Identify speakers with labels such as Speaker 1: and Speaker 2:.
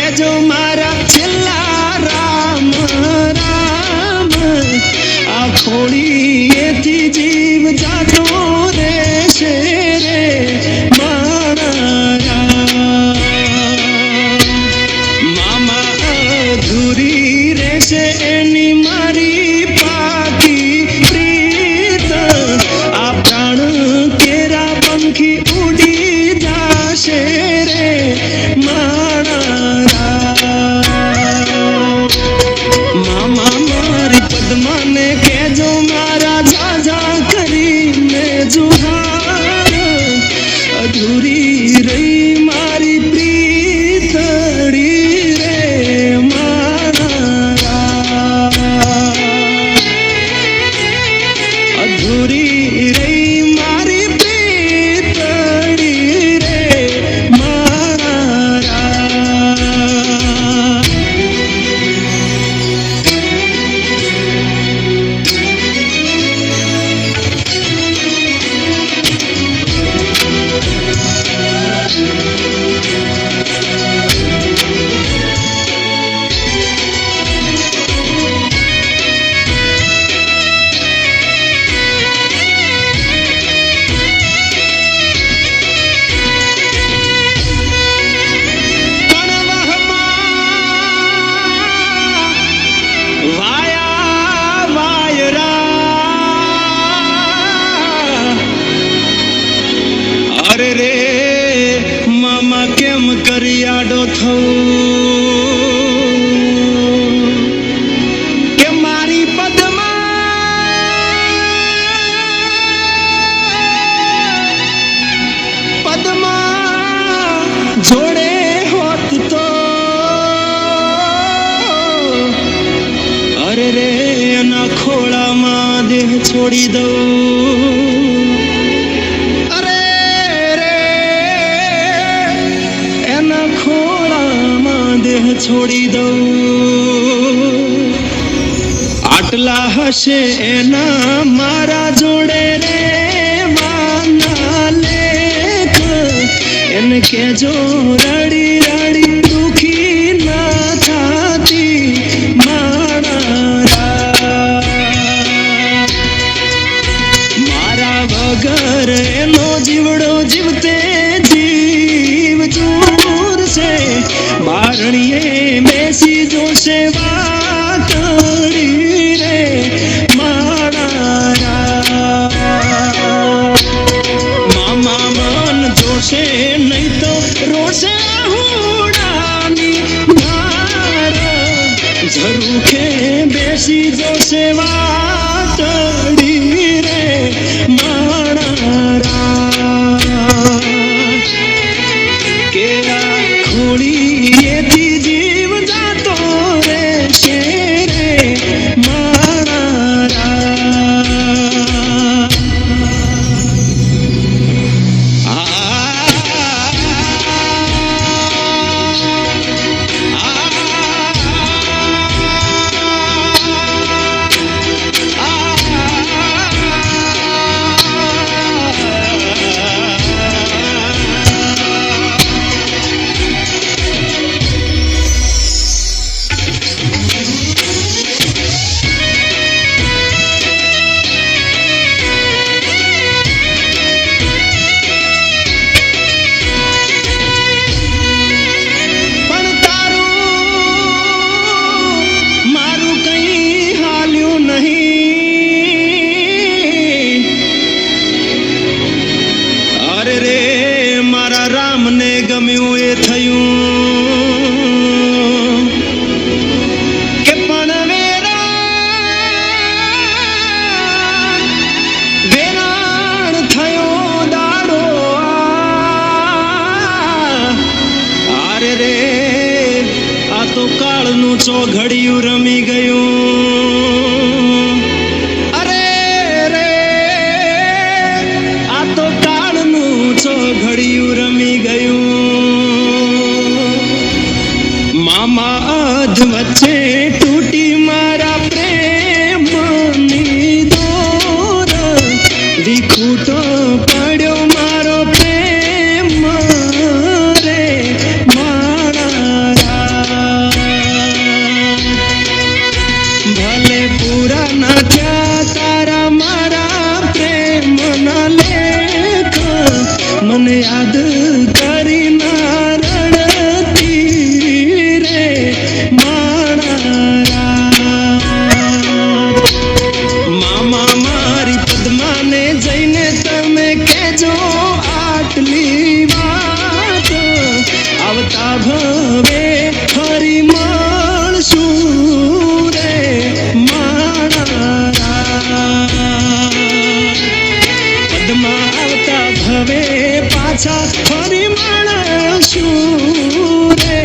Speaker 1: કેજો મારા છેલ્લા રામ રામ આ ખોડીએથી જીવ જાતો રહેશે રે મારા મામા અધૂરી રહેશે એની મારી પાકી પ્રીત આ પ્રાણ કેરા પંખી ઉડી જાશે રે મામા મારી પદ્માને કેજો મારા ઝાઝા કરીને જુહાર અધૂરી રહી મારી પ્રીતડી રે મારા અધૂરી રહી મારી પ્રીતડી રે મારા અરે રે મામા કેમ કરી આડો થવું કે મારી પદ્મા જોડે હોત તો અરે રે એના ખોળામાં દેહ છોડી દઉં છોડી દઉં આટલા હશે એના મારા જોડે રે વાના લેખ એને કેજો રડી રડી દુખી ના થાતી મારા વગર એનો જીવડો જીવતે જીવ દૂર છે બારણીએ બેસી જોશે વાતડી રે મારા મામા મન જોશે નહીં તો રોશે હુડાની મારા ઝરૂખે બેસી જોશે વાતડી રે મારા કે આ ખોડીએથી જીવ જાતો રહેશે રે મારા ગમ્યું એ થયું કે પણ વેરાણ થયો દાડો આરે રે આ તો કાળનું ચોઘડિયું રમી ગયું અરે રે આ તો કાળનું ચોઘડિયું રમી ગયું મામા અધ વચ્ચે તૂટી મારા પ્રેમની દોર વિખૂટો પડ્યો મારો પ્રેમ રે મારા યાદ કરી ના રડતી રે માણા મામા મારી પદ્માને જઈને તમે કહેજો આટલી વાત આવતા ભવે ફરી મળશું રે માણા પદ્મા આવતા ભવે પાછા ફરી મળશું રે